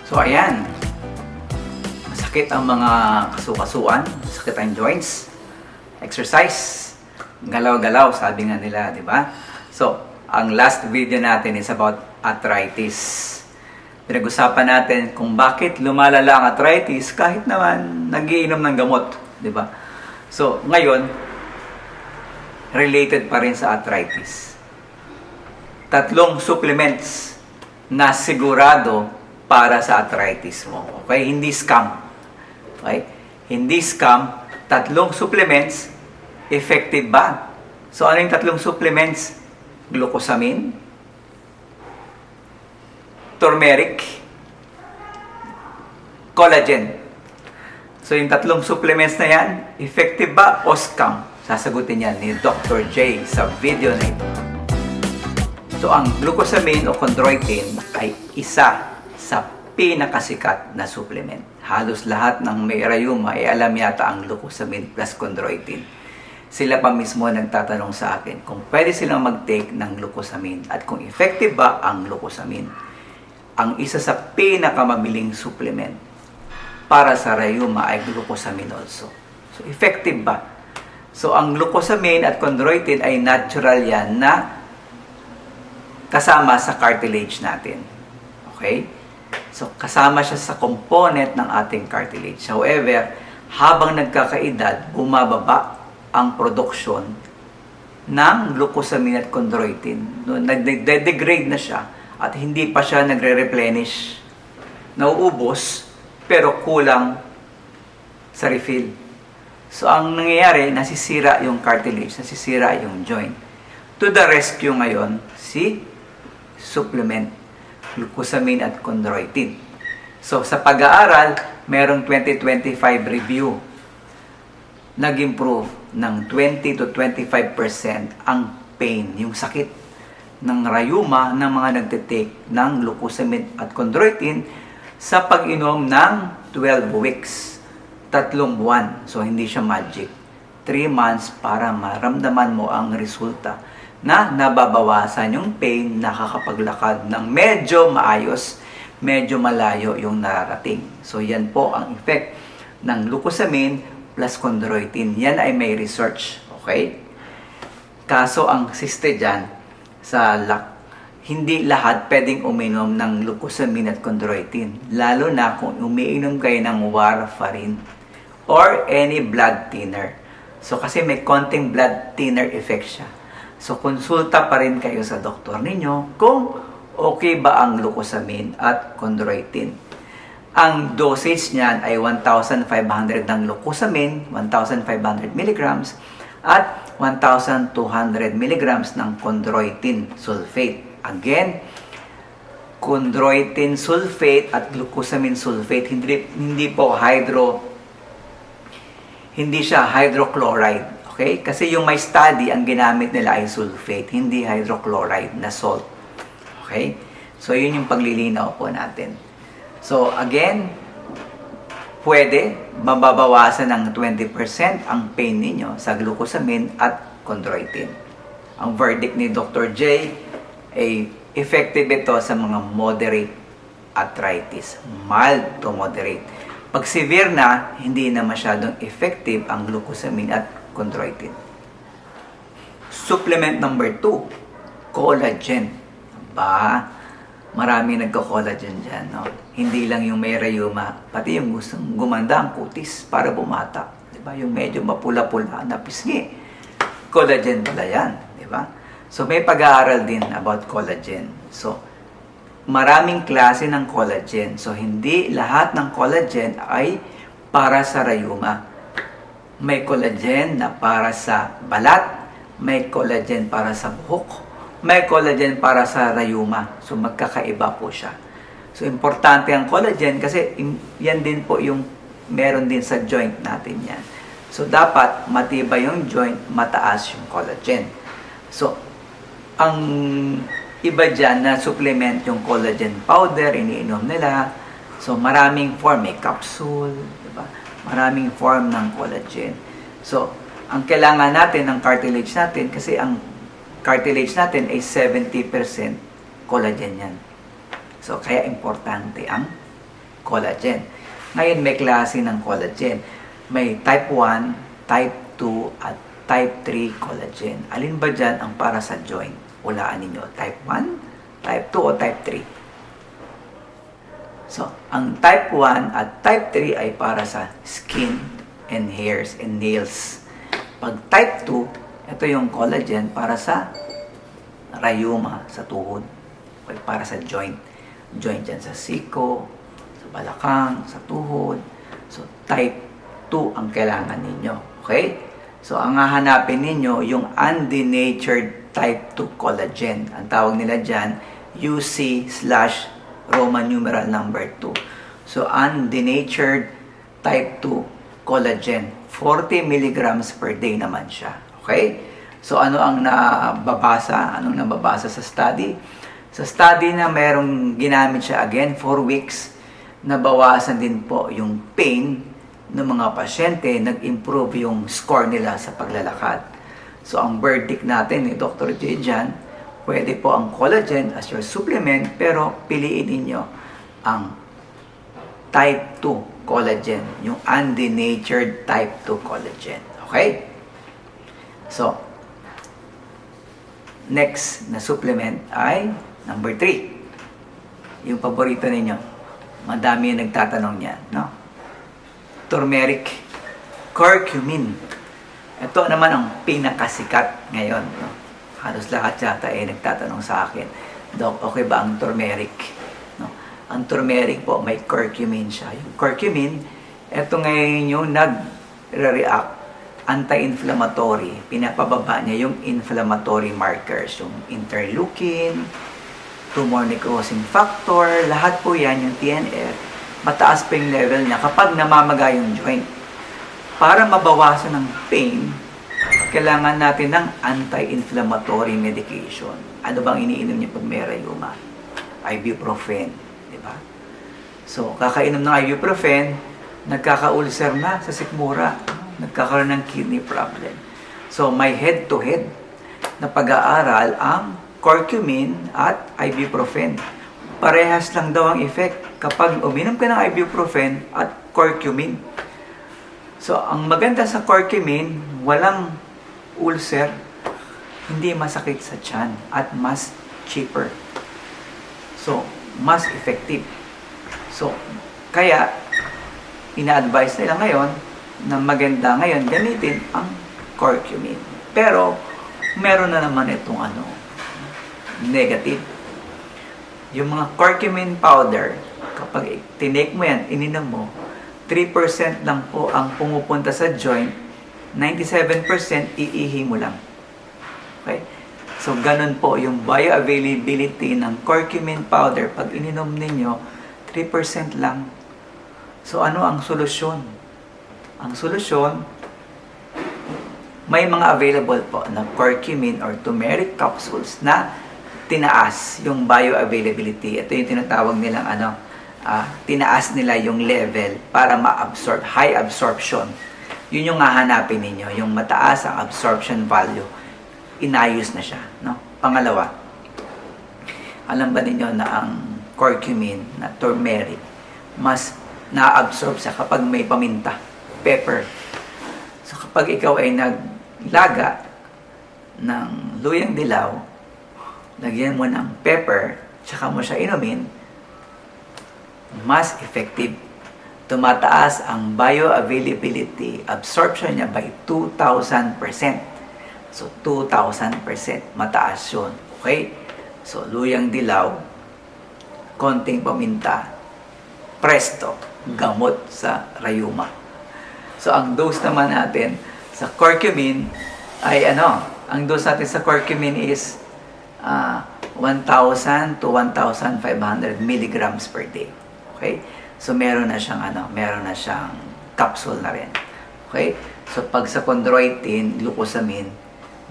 So ayan, masakit ang mga kasukasuan, masakit ang joints, exercise, galaw-galaw sabi nga nila, di ba? So, ang last video natin is about arthritis. Pinag-usapan natin kung bakit lumalala ang arthritis kahit naman nagiinom ng gamot, di ba? So, ngayon, related pa rin sa arthritis. 3 supplements na sigurado para sa arthritis mo. Okay? Hindi scam. Okay? Hindi scam. 3 supplements, effective ba? So, ano yung 3 supplements? Glucosamine, turmeric, collagen. So, yung 3 supplements na yan, effective ba o scam? Sasagutin yan ni Dr. J sa video na ito. So, ang glucosamine o chondroitin ay isa sa pinakasikat na supplement. Halos lahat ng may rayuma ay alam yata ang glucosamine plus chondroitin. Sila pa mismo nagtatanong sa akin kung pwede silang mag-take ng glucosamine at kung effective ba ang glucosamine. Ang isa sa pinakamabiling supplement para sa rayuma ay glucosamine also. So, effective ba? So, ang glucosamine at chondroitin ay natural yan na kasama sa cartilage natin. Okay? So, kasama siya sa component ng ating cartilage. However, habang nagkakaedad, bumababa ang production ng glucosamine at chondroitin. No, nagde-degrade na siya at hindi pa siya nagre-replenish. Nauubos, pero kulang sa refill. So, ang nangyayari, nasisira yung cartilage, nasisira yung joint. To the rescue ngayon, si supplement, glucosamine at chondroitin. So, sa pag-aaral, merong 2025 review. Nag-improve ng 20 to 25% ang pain, yung sakit ng rayuma ng mga nagtitake ng glucosamine at chondroitin sa pag-inom ng 12 weeks. 3 buwan. So, hindi siya magic. 3 months para maramdaman mo ang resulta na nababawasan yung pain, nakakapaglakad ng medyo maayos, medyo malayo yung nararating. So, yan po ang effect ng glucosamine plus chondroitin. Yan ay may research. Okay? Kaso, ang siste dyan, hindi lahat pwedeng uminom ng glucosamine at chondroitin. Lalo na kung umiinom kayo ng warfarin or any blood thinner. So, kasi may konting blood thinner effect siya. So, konsulta pa rin kayo sa doktor ninyo kung okay ba ang glucosamine at chondroitin. Ang dosage niyan ay 1,500 ng glucosamine, 1,500 mg, at 1,200 mg ng chondroitin sulfate. Again, chondroitin sulfate at glucosamine sulfate, hindi siya hydrochloride. Okay? Kasi yung may study, ang ginamit nila ay sulfate, hindi hydrochloride na salt. Okay? So, yun yung paglilinaw po natin. So, again, pwede mababawasan ng 20% ang pain ninyo sa glucosamine at chondroitin. Ang verdict ni Dr. J ay effective ito sa mga moderate arthritis, mild to moderate. Pag severe na, hindi na masyadong effective ang glucosamine at chondroitin. Supplement number 2, collagen. Marami nagko-collagen dyan, no? Hindi lang yung may rayuma, pati yung gustong gumanda ang kutis para bumata. Diba? Yung medyo mapula-pula na pisngi. Collagen pala yan. Diba? So, may pag-aaral din about collagen. So, maraming klase ng collagen. So, hindi lahat ng collagen ay para sa rayuma. May collagen na para sa balat, may collagen para sa buhok, may collagen para sa rayuma. So, magkakaiba po siya. So, importante ang collagen kasi yan din po yung meron din sa joint natin yan. So, dapat matibay yung joint, mataas yung collagen. So, ang iba dyan na supplement yung collagen powder, iniinom nila. So, maraming form. May capsule, diba? Maraming form ng collagen. So, ang kailangan natin ng cartilage natin, kasi ang cartilage natin ay 70% collagen yan. So, kaya importante ang collagen. Ngayon, may klase ng collagen. May type 1, type 2, at type 3 collagen. Alin ba dyan ang para sa joint? Hulaan ninyo, type 1, type 2, o type 3? So, ang type 1 at type 3 ay para sa skin and hairs and nails. Pag type 2, ito yung collagen para sa rayuma, sa tuhod. Okay, para sa joint. Joint dyan sa siko, sa balakang, sa tuhod. So, type 2 ang kailangan ninyo. Okay? So, ang hahanapin ninyo, yung undenatured type 2 collagen. Ang tawag nila dyan, UC/Roman numeral number 2. So, undenatured type 2 collagen. 40 milligrams per day naman siya. Okay? So, ano ang nababasa? Anong nababasa sa study? Sa study na merong ginamit siya again, 4 weeks, nabawasan din po yung pain ng mga pasyente, nag-improve yung score nila sa paglalakad. So, ang verdict natin ni Dr. J dyan, pwede po ang collagen as your supplement, pero piliin ninyo ang type 2 collagen, yung undenatured type 2 collagen. Okay? So, next na supplement ay number 3. Yung paborito ninyo. Madami yung nagtatanong niyan, no? Turmeric, curcumin. Ito naman ang pinakasikat ngayon, no? Halos lahat yata nagtatanong sa akin, Doc, okay ba ang turmeric? No? Ang turmeric po, may curcumin siya. Yung curcumin, ito ngayon yung nag-react, anti-inflammatory. Pinapababa niya yung inflammatory markers, yung interleukin, tumor necrosis factor, lahat po yan, yung TNF, mataas pa yung level niya kapag namamaga yung joint. Para mabawasan ng pain, kailangan natin ng anti-inflammatory medication. Ano bang iniinom niyo pag may rayuma? Ibuprofen, di ba? So, kakainom ng ibuprofen, nagkaka-ulcer na sa sikmura, nagkakaroon ng kidney problem. So, may head-to-head na pag-aaral ang curcumin at ibuprofen. Parehas lang daw ang effect kapag uminom ka ng ibuprofen at curcumin. So, ang maganda sa curcumin, walang ulcer, hindi masakit sa tiyan, at mas cheaper. So, mas effective. So, kaya, ina-advise nila ngayon na maganda ngayon gamitin ang curcumin. Pero, meron na naman itong negative. Yung mga curcumin powder, kapag tinake mo yan, ininom mo, 3% lang po ang pumupunta sa joint, 97% iihi mo lang. Okay? So, ganun po yung bioavailability ng curcumin powder. Pag ininom ninyo, 3% lang. So, ano ang solusyon? Ang solusyon, may mga available po na curcumin or turmeric capsules na tinaas yung bioavailability. Ito yung tinatawag nilang tinaas nila yung level para ma-absorb, high absorption. Yun yung hahanapin ninyo, yung mataas ang absorption value. Inayos na siya, no? Pangalawa, alam ba ninyo na ang curcumin na turmeric, mas na-absorb siya kapag may paminta, pepper. So kapag ikaw ay naglaga ng luyang dilaw, lagyan mo ng pepper, tsaka mo siya inumin, mas effective. Tumataas ang bioavailability, absorption niya by 2,000%. So, 2,000%. Mataas yun. Okay? So, luyang dilaw, konting paminta, presto, gamot sa rayuma. So, ang dose naman natin sa curcumin ay ang dose natin sa curcumin is 1,000 to 1,500 milligrams per day. Okay? So, meron na siyang capsule na rin. Okay? So, pag sa chondroitin, glucosamine,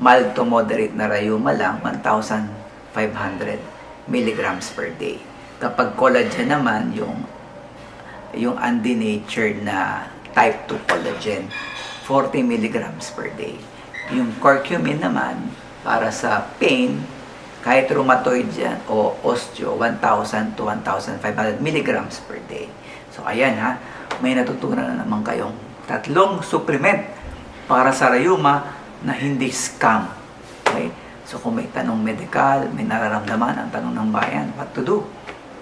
mild to moderate na rayuma lang, 1,500 milligrams per day. Kapag collagen naman, yung undenatured na type 2 collagen, 40 milligrams per day. Yung curcumin naman, para sa pain, kahit rheumatoid yan o osteo, 1,000 to 1,500 milligrams per day. So ayan ha, may natutunan na naman kayong 3 supplement para sa rheuma na hindi scam. Okay? So kung may tanong medical, may nararamdaman, ang tanong ng bayan, what to do?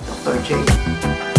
Dr. J.